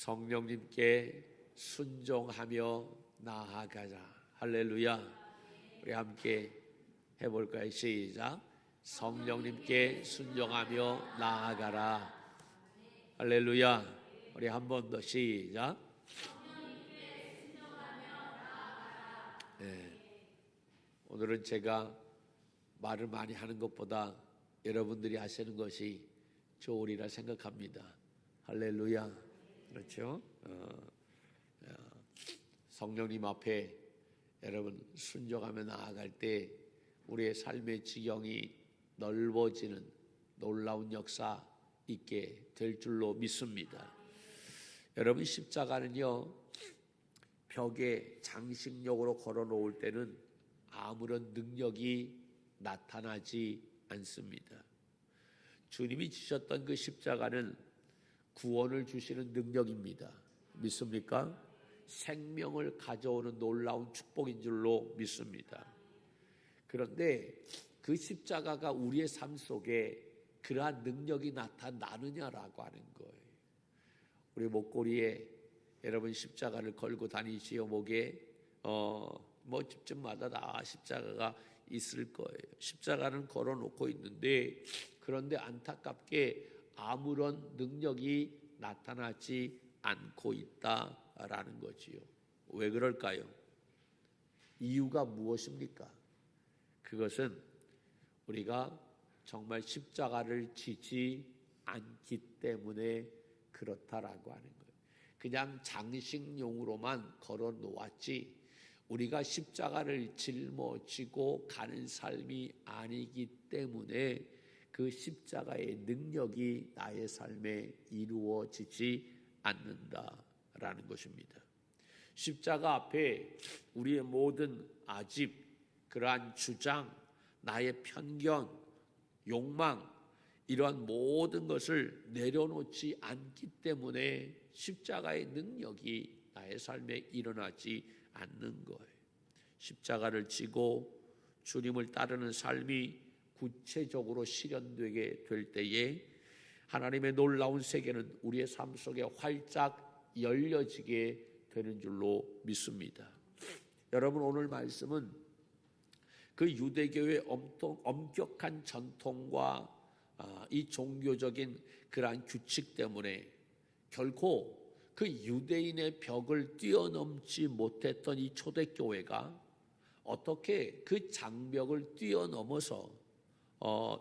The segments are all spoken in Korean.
성령님께 순종하며 나아가자. 할렐루야. 우리 함께 해볼까요? 시작. 성령님께 순종하며 나아가라. 할렐루야. 우리 한 번 더 시작. 네. 오늘은 제가 말을 많이 하는 것보다 여러분들이 하시는 것이 좋으리라 생각합니다. 할렐루야. 그렇죠? 성령님 앞에 여러분 순종하며 나아갈 때 우리의 삶의 지경이 넓어지는 놀라운 역사 있게 될 줄로 믿습니다. 여러분, 십자가는요, 벽에 장식용으로 걸어 놓을 때는 아무런 능력이 나타나지 않습니다. 주님이 지셨던 그 십자가는 구원을 주시는 능력입니다. 믿습니까? 생명을 가져오는 놀라운 축복인 줄로 믿습니다. 그런데 그 십자가가 우리의 삶 속에 그러한 능력이 나타나느냐라고 하는 거예요. 우리 목걸이에 여러분 십자가를 걸고 다니시오. 목에 뭐 집집마다 다 십자가가 있을 거예요. 십자가는 걸어놓고 있는데, 그런데 안타깝게 아무런 능력이 나타나지 않고 있다라는 거지요. 왜 그럴까요? 이유가 무엇입니까? 그것은 우리가 정말 십자가를 지지 않기 때문에 그렇다라고 하는 거예요. 그냥 장식용으로만 걸어 놓았지 우리가 십자가를 짊어지고 가는 삶이 아니기 때문에 그 십자가의 능력이 나의 삶에 이루어지지 않는다라는 것입니다. 십자가 앞에 우리의 모든 아집, 그러한 주장, 나의 편견, 욕망, 이러한 모든 것을 내려놓지 않기 때문에 십자가의 능력이 나의 삶에 일어나지 않는 거예요. 십자가를 지고 주님을 따르는 삶이 구체적으로 실현되게 될 때에 하나님의 놀라운 세계는 우리의 삶 속에 활짝 열려지게 되는 줄로 믿습니다. 여러분, 오늘 말씀은 그 유대교의 엄격한 전통과 이 종교적인 그러한 규칙 때문에 결코 그 유대인의 벽을 뛰어넘지 못했던 이 초대교회가 어떻게 그 장벽을 뛰어넘어서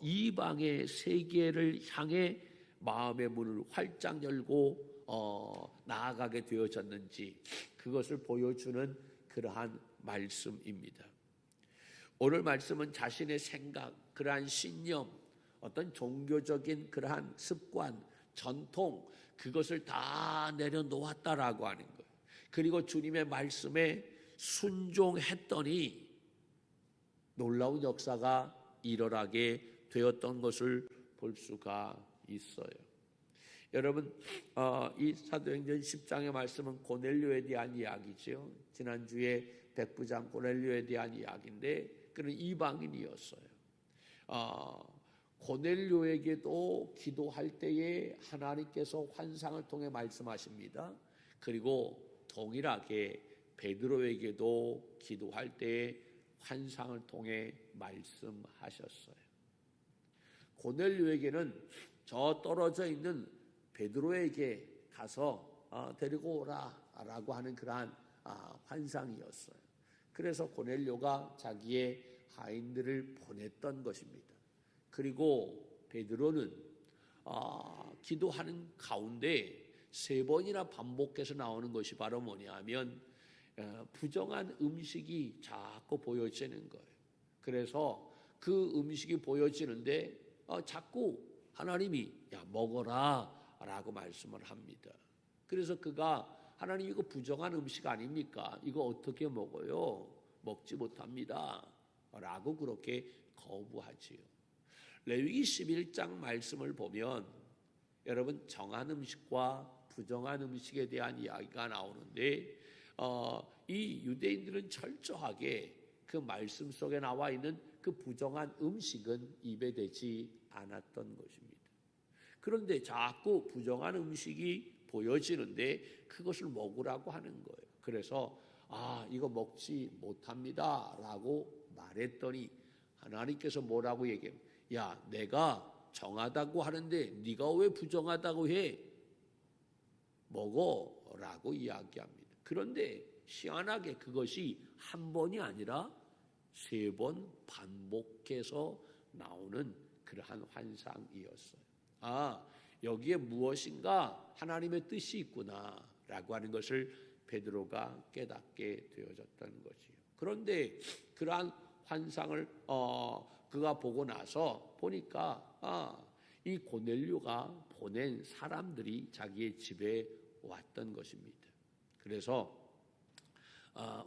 이방의 세계를 향해 마음의 문을 활짝 열고 나아가게 되어졌는지, 그것을 보여주는 그러한 말씀입니다. 오늘 말씀은 자신의 생각, 그러한 신념, 어떤 종교적인 그러한 습관, 전통, 그것을 다 내려놓았다라고 하는 거예요. 그리고 주님의 말씀에 순종했더니 놀라운 역사가 일어나게 되었던 것을 볼 수가 있어요. 여러분, 이 사도행전 10장의 말씀은 고넬료에 대한 이야기죠. 지난주에 백부장 고넬료에 대한 이야기인데, 그는 이방인이었어요. 고넬료에게도 기도할 때에 하나님께서 환상을 통해 말씀하십니다. 그리고 동일하게 베드로에게도 기도할 때에 환상을 통해 말씀하셨어요. 고넬료에게는 저 떨어져 있는 베드로에게 가서 데리고 오라라고 하는 그러한 환상이었어요. 그래서 고넬료가 자기의 하인들을 보냈던 것입니다. 그리고 베드로는 기도하는 가운데 3번이나 반복해서 나오는 것이 바로 뭐냐면 부정한 음식이 자꾸 보여지는 거예요. 그래서 그 음식이 보여지는데 자꾸 하나님이 야 먹어라 라고 말씀을 합니다. 그래서 그가 하나님 이거 부정한 음식 아닙니까? 이거 어떻게 먹어요? 먹지 못합니다 라고 그렇게 거부하지요. 레위기 11장 말씀을 보면 여러분 정한 음식과 부정한 음식에 대한 이야기가 나오는데 이 유대인들은 철저하게 그 말씀 속에 나와 있는 그 부정한 음식은 입에 대지 않았던 것입니다. 그런데 자꾸 부정한 음식이 보여지는데 그것을 먹으라고 하는 거예요. 그래서 이거 먹지 못합니다 라고 말했더니 하나님께서 뭐라고 얘기해요? 야, 내가 정하다고 하는데 네가 왜 부정하다고 해? 먹어라고 이야기합니다. 그런데 희한하게 그것이 한 번이 아니라 3번 반복해서 나오는 그러한 환상이었어요. 여기에 무엇인가 하나님의 뜻이 있구나라고 하는 것을 베드로가 깨닫게 되어졌다는 거지요. 그런데 그러한 환상을 그가 보고 나서 보니까 이 고넬료가 보낸 사람들이 자기의 집에 왔던 것입니다. 그래서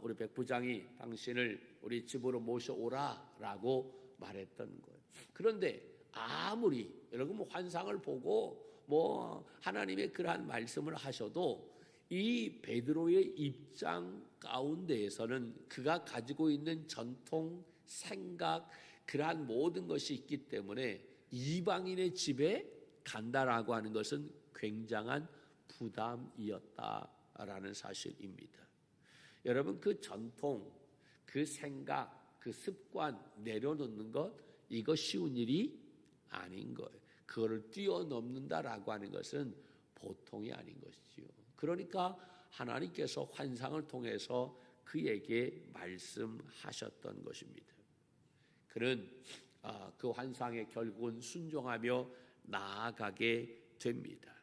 우리 백부장이 당신을 우리 집으로 모셔오라라고 말했던 거예요. 그런데 아무리 여러분 환상을 보고 하나님의 그러한 말씀을 하셔도 이 베드로의 입장 가운데에서는 그가 가지고 있는 전통, 생각, 그러한 모든 것이 있기 때문에 이방인의 집에 간다라고 하는 것은 굉장한 부담이었다라는 사실입니다. 여러분, 그 전통, 그 생각, 그 습관 내려놓는 것, 이거 쉬운 일이 아닌 거예요. 그거를 뛰어넘는다라고 하는 것은 보통이 아닌 것이지요. 그러니까 하나님께서 환상을 통해서 그에게 말씀하셨던 것입니다. 그는 그 환상에 결국은 순종하며 나아가게 됩니다.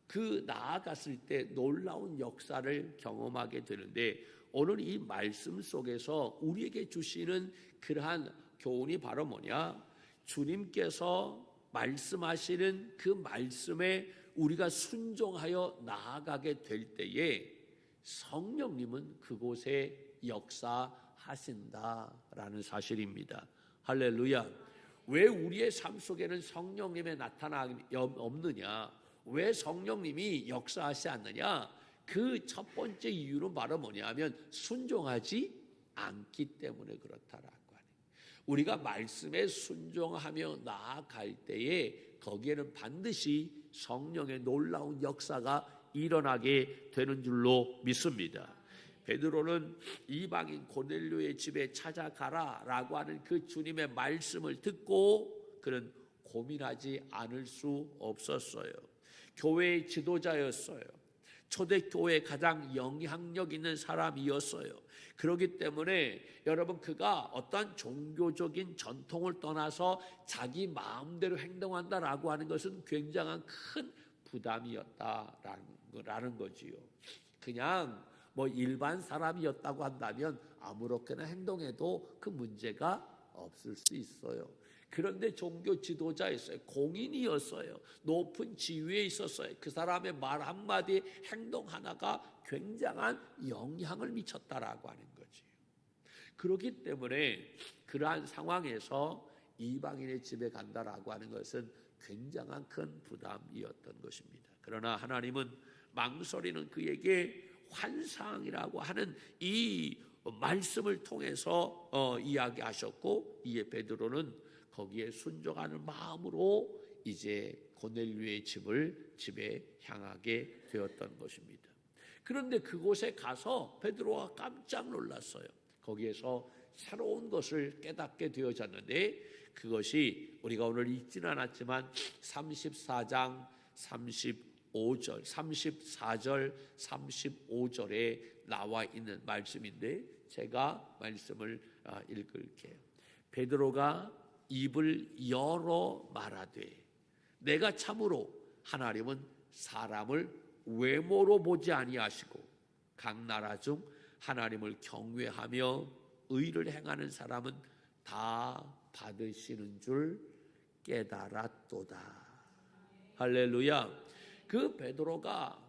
그 나아갔을 때 놀라운 역사를 경험하게 되는데 오늘 이 말씀 속에서 우리에게 주시는 그러한 교훈이 바로 뭐냐? 주님께서 말씀하시는 그 말씀에 우리가 순종하여 나아가게 될 때에 성령님은 그곳에 역사하신다라는 사실입니다. 할렐루야. 왜 우리의 삶 속에는 성령님의 나타남이 없느냐? 왜 성령님이 역사하지 않느냐? 그 첫 번째 이유는 바로 뭐냐면 순종하지 않기 때문에 그렇다라고 하는. 우리가 말씀에 순종하며 나아갈 때에 거기에는 반드시 성령의 놀라운 역사가 일어나게 되는 줄로 믿습니다. 베드로는 이방인 고넬료의 집에 찾아가라라고 하는 그 주님의 말씀을 듣고 그는 고민하지 않을 수 없었어요. 교회의 지도자였어요. 초대교회의 가장 영향력 있는 사람이었어요. 그렇기 때문에 여러분 그가 어떤 종교적인 전통을 떠나서 자기 마음대로 행동한다라고 하는 것은 굉장한 큰 부담이었다라는 거지요. 그냥 일반 사람이었다고 한다면 아무렇게나 행동해도 그 문제가 없을 수 있어요. 그런데 종교 지도자였어요. 공인이었어요. 높은 지위에 있었어요. 그 사람의 말 한마디, 행동 하나가 굉장한 영향을 미쳤다라고 하는 거지. 그렇기 때문에 그러한 상황에서 이방인의 집에 간다라고 하는 것은 굉장한 큰 부담이었던 것입니다. 그러나 하나님은 망설이는 그에게 환상이라고 하는 이 말씀을 통해서 이야기하셨고, 이에 베드로는 거기에 순종하는 마음으로 이제 고넬료의 집에 향하게 되었던 것입니다. 그런데 그곳에 가서 베드로가 깜짝 놀랐어요. 거기에서 새로운 것을 깨닫게 되어졌는데 그것이 우리가 오늘 읽지는 않았지만 34장 34절 35절에 나와 있는 말씀인데 제가 말씀을 읽을게요. 베드로가 입을 열어 말하되 내가 참으로 하나님은 사람을 외모로 보지 아니하시고 각 나라 중 하나님을 경외하며 의를 행하는 사람은 다 받으시는 줄 깨달았도다. 할렐루야. 그 베드로가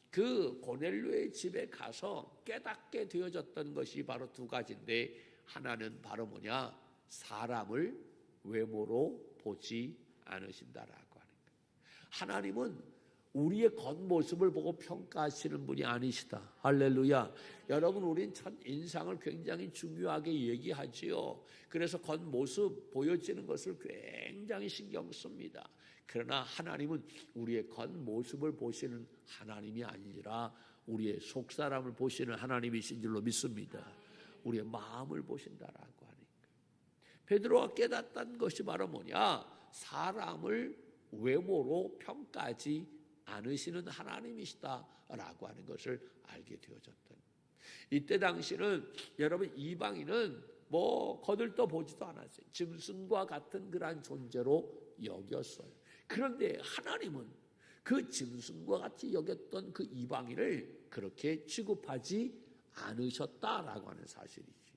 그 고넬료의 집에 가서 깨닫게 되어졌던 것이 바로 두 가지인데 하나는 바로 뭐냐? 사람을 외모로 보지 않으신다라고 하는 거예요. 하나님은 우리의 겉모습을 보고 평가하시는 분이 아니시다. 할렐루야. 여러분, 우린 첫 인상을 굉장히 중요하게 얘기하지요. 그래서 겉모습 보여지는 것을 굉장히 신경 씁니다. 그러나 하나님은 우리의 겉모습을 보시는 하나님이 아니라 우리의 속사람을 보시는 하나님이신 줄로 믿습니다. 우리의 마음을 보신다라고 하니까. 베드로가 깨닫던 것이 바로 뭐냐? 사람을 외모로 평가하지 않으시는 하나님이시다라고 하는 것을 알게 되어졌던. 이때 당시는 여러분 이방인은 거들떠 보지도 않았어요. 짐승과 같은 그러한 존재로 여겼어요. 그런데 하나님은 그 짐승과 같이 여겼던 그 이방인을 그렇게 취급하지 않으셨다라고 하는 사실이지.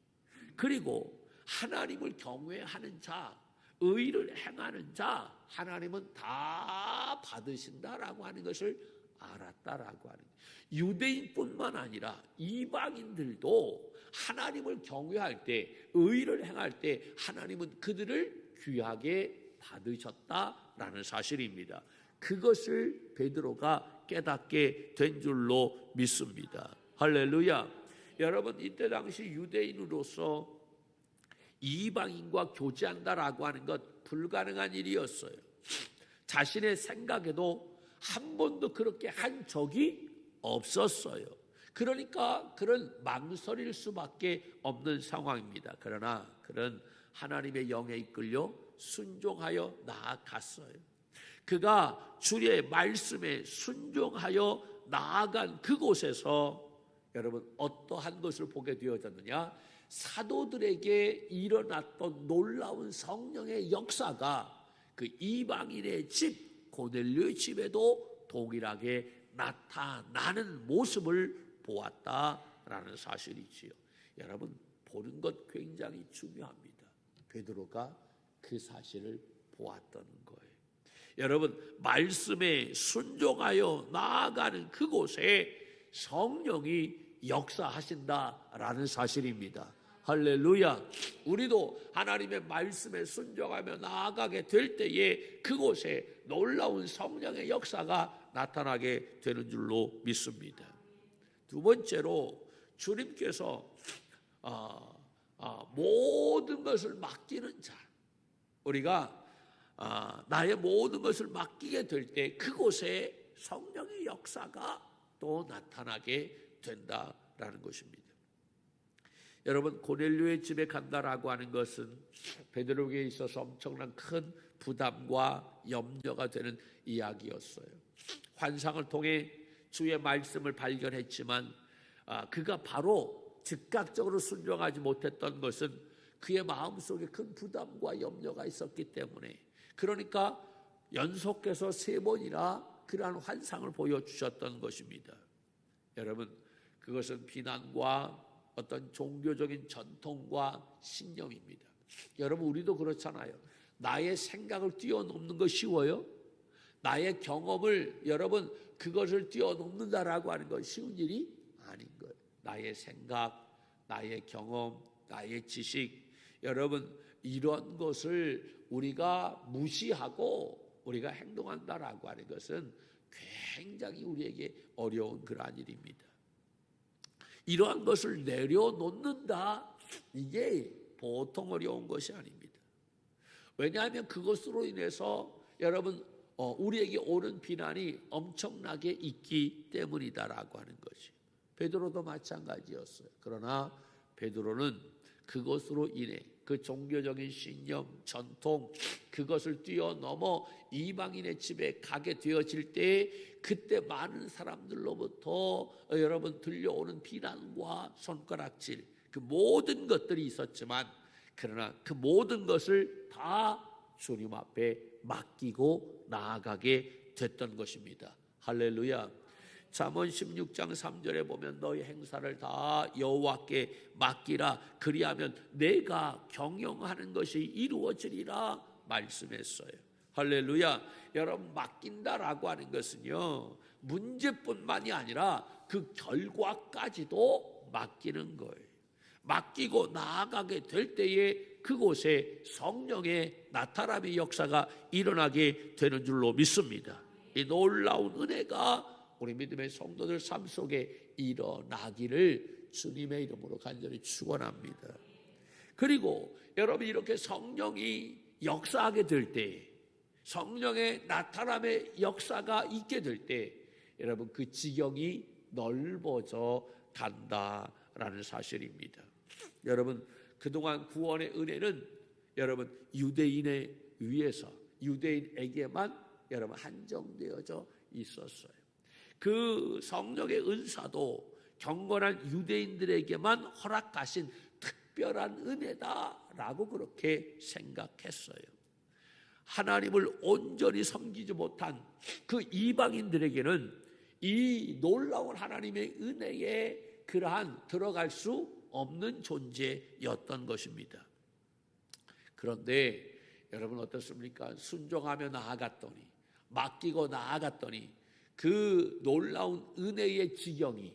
그리고 하나님을 경외하는 자, 의를 행하는 자, 하나님은 다 받으신다라고 하는 것을 알았다라고 하는 거예요. 유대인뿐만 아니라 이방인들도 하나님을 경외할 때, 의를 행할 때 하나님은 그들을 귀하게 받으셨다라는 사실입니다. 그것을 베드로가 깨닫게 된 줄로 믿습니다. 할렐루야. 여러분, 이때 당시 유대인으로서 이방인과 교제한다라고 하는 것 불가능한 일이었어요. 자신의 생각에도 한 번도 그렇게 한 적이 없었어요. 그러니까 그런 망설일 수밖에 없는 상황입니다. 그러나 그는 하나님의 영에 이끌려 순종하여 나아갔어요. 그가 주의 말씀에 순종하여 나아간 그곳에서 여러분 어떠한 것을 보게 되어졌느냐? 사도들에게 일어났던 놀라운 성령의 역사가 그 이방인의 집 고넬료의 집에도 동일하게 나타나는 모습을 보았다라는 사실이지요. 여러분, 보는 것 굉장히 중요합니다. 베드로가 그 사실을 보았던 거예요. 여러분, 말씀에 순종하여 나아가는 그곳에 성령이 역사하신다라는 사실입니다. 할렐루야. 우리도 하나님의 말씀에 순종하며 나아가게 될 때에 그곳에 놀라운 성령의 역사가 나타나게 되는 줄로 믿습니다. 두 번째로 주님께서 모든 것을 맡기는 자, 우리가 나의 모든 것을 맡기게 될 때 그곳에 성령의 역사가 또 나타나게 된다라는 것입니다. 여러분, 고넬료의 집에 간다라고 하는 것은 베드로에게 있어서 엄청난 큰 부담과 염려가 되는 이야기였어요. 환상을 통해 주의 말씀을 발견했지만 그가 바로 즉각적으로 순종하지 못했던 것은 그의 마음속에 큰 부담과 염려가 있었기 때문에, 그러니까 연속해서 3번이나 그러한 환상을 보여주셨던 것입니다. 여러분, 그것은 비난과 어떤 종교적인 전통과 신념입니다. 여러분, 우리도 그렇잖아요. 나의 생각을 뛰어넘는 거 쉬워요? 나의 경험을 여러분 그것을 뛰어넘는다라고 하는 건 쉬운 일이 아닌 거예요. 나의 생각, 나의 경험, 나의 지식, 여러분 이런 것을 우리가 무시하고 우리가 행동한다라고 하는 것은 굉장히 우리에게 어려운 그러한 일입니다. 이러한 것을 내려놓는다, 이게 보통 어려운 것이 아닙니다. 왜냐하면 그것으로 인해서 여러분 우리에게 오는 비난이 엄청나게 있기 때문이다라고 하는 것이. 베드로도 마찬가지였어요. 그러나 베드로는 그것으로 인해 그 종교적인 신념, 전통, 그것을 뛰어넘어 이방인의 집에 가게 되어질 때 그때 많은 사람들로부터 여러분 들려오는 비난과 손가락질, 그 모든 것들이 있었지만 그러나 그 모든 것을 다 주님 앞에 맡기고 나아가게 됐던 것입니다. 할렐루야. 잠언 16장 3절에 보면 너희 행사를 다 여호와께 맡기라, 그리하면 내가 경영하는 것이 이루어지리라 말씀했어요. 할렐루야. 여러분, 맡긴다라고 하는 것은요, 문제뿐만이 아니라 그 결과까지도 맡기는 거예요. 맡기고 나아가게 될 때에 그곳에 성령의 나타남의 역사가 일어나게 되는 줄로 믿습니다. 이 놀라운 은혜가 우리 믿음의 성도들 삶 속에 일어나기를 주님의 이름으로 간절히 축원합니다. 그리고 여러분, 이렇게 성령이 역사하게 될 때 성령의 나타남의 역사가 있게 될 때 여러분 그 지경이 넓어져 간다라는 사실입니다. 여러분 그동안 구원의 은혜는 여러분 유대인에 의해서 유대인에게만 여러분 한정되어져 있었어요. 그 성령의 은사도 경건한 유대인들에게만 허락하신 특별한 은혜다라고 그렇게 생각했어요. 하나님을 온전히 섬기지 못한 그 이방인들에게는 이 놀라운 하나님의 은혜에 그러한 들어갈 수 없는 존재였던 것입니다. 그런데 여러분 어떻습니까? 순종하며 나아갔더니, 맡기고 나아갔더니 그 놀라운 은혜의 지경이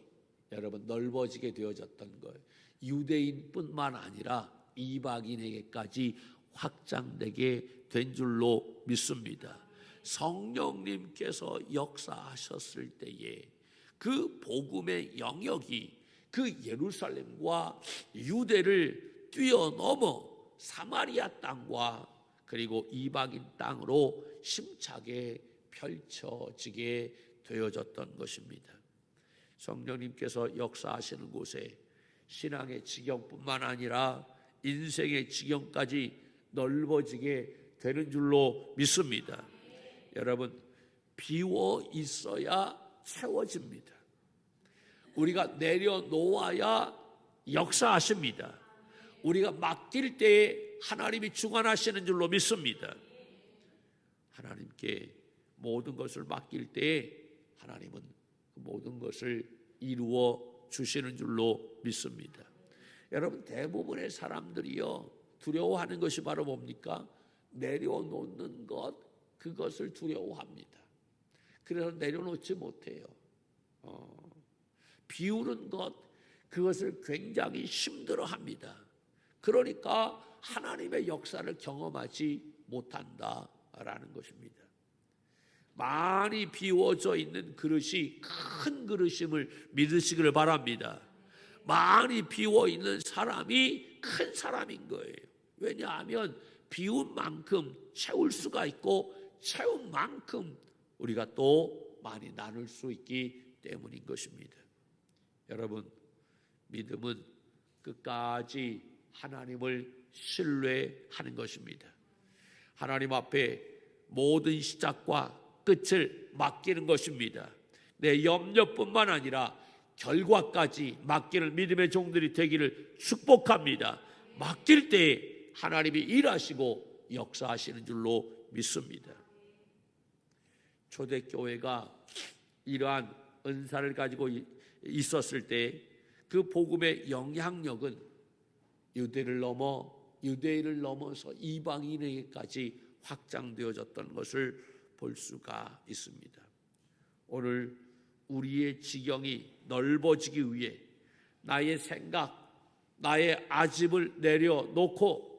여러분 넓어지게 되어졌던 거예요. 유대인뿐만 아니라 이방인에게까지 확장되게 된 줄로 믿습니다. 성령님께서 역사하셨을 때에 그 복음의 영역이 그 예루살렘과 유대를 뛰어넘어 사마리아 땅과 그리고 이방인 땅으로 힘차게 펼쳐지게 되어졌던 것입니다. 성령님께서 역사하시는 곳에 신앙의 지경뿐만 아니라 인생의 지경까지 넓어지게 되는 줄로 믿습니다. 여러분 비워 있어야 채워집니다. 우리가 내려놓아야 역사하십니다. 우리가 맡길 때에 하나님이 주관하시는 줄로 믿습니다. 하나님께 모든 것을 맡길 때에 하나님은 모든 것을 이루어 주시는 줄로 믿습니다. 여러분 대부분의 사람들이요 두려워하는 것이 바로 뭡니까? 내려놓는 것, 그것을 두려워합니다. 그래서 내려놓지 못해요. 비우는 것, 그것을 굉장히 힘들어합니다. 그러니까 하나님의 역사를 경험하지 못한다라는 것입니다. 많이 비워져 있는 그릇이 큰 그릇임을 믿으시기를 바랍니다. 많이 비워 있는 사람이 큰 사람인 거예요. 왜냐하면 비운 만큼 채울 수가 있고 채운 만큼 우리가 또 많이 나눌 수 있기 때문인 것입니다. 여러분 믿음은 끝까지 하나님을 신뢰하는 것입니다. 하나님 앞에 모든 시작과 끝을 맡기는 것입니다. 내 염려뿐만 아니라 결과까지 맡기는 믿음의 종들이 되기를 축복합니다. 맡길 때 하나님이 일하시고 역사하시는 줄로 믿습니다. 초대교회가 이러한 은사를 가지고 있었을 때 그 복음의 영향력은 유대인을 넘어서 이방인에게까지 확장되어졌던 것을 볼 수가 있습니다. 오늘 우리의 지경이 넓어지기 위해 나의 생각, 나의 아집을 내려놓고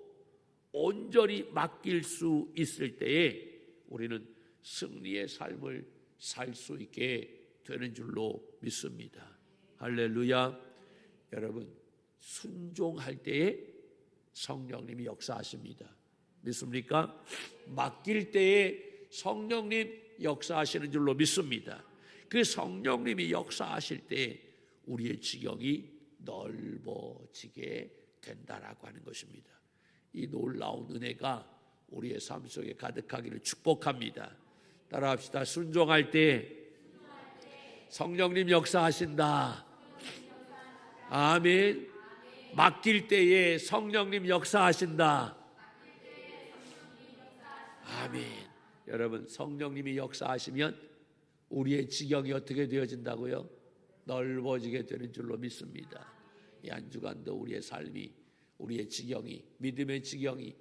온전히 맡길 수 있을 때에 우리는 승리의 삶을 살 수 있게 되는 줄로 믿습니다. 할렐루야. 여러분 순종할 때에 성령님이 역사하십니다. 믿습니까? 맡길 때에 성령님 역사하시는 줄로 믿습니다. 그 성령님이 역사하실 때 우리의 지경이 넓어지게 된다라고 하는 것입니다. 이 놀라운 은혜가 우리의 삶 속에 가득하기를 축복합니다. 따라합시다. 순종할 때 성령님 역사하신다. 아멘. 맡길 때에 성령님 역사하신다. 아멘. 여러분 성령님이 역사하시면 우리의 지경이 어떻게 되어진다고요? 넓어지게 되는 줄로 믿습니다. 이 한 주간도 우리의 삶이, 우리의 지경이, 믿음의 지경이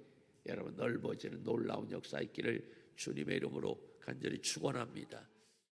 여러분 넓어지는 놀라운 역사 있기를 주님의 이름으로 간절히 축원합니다.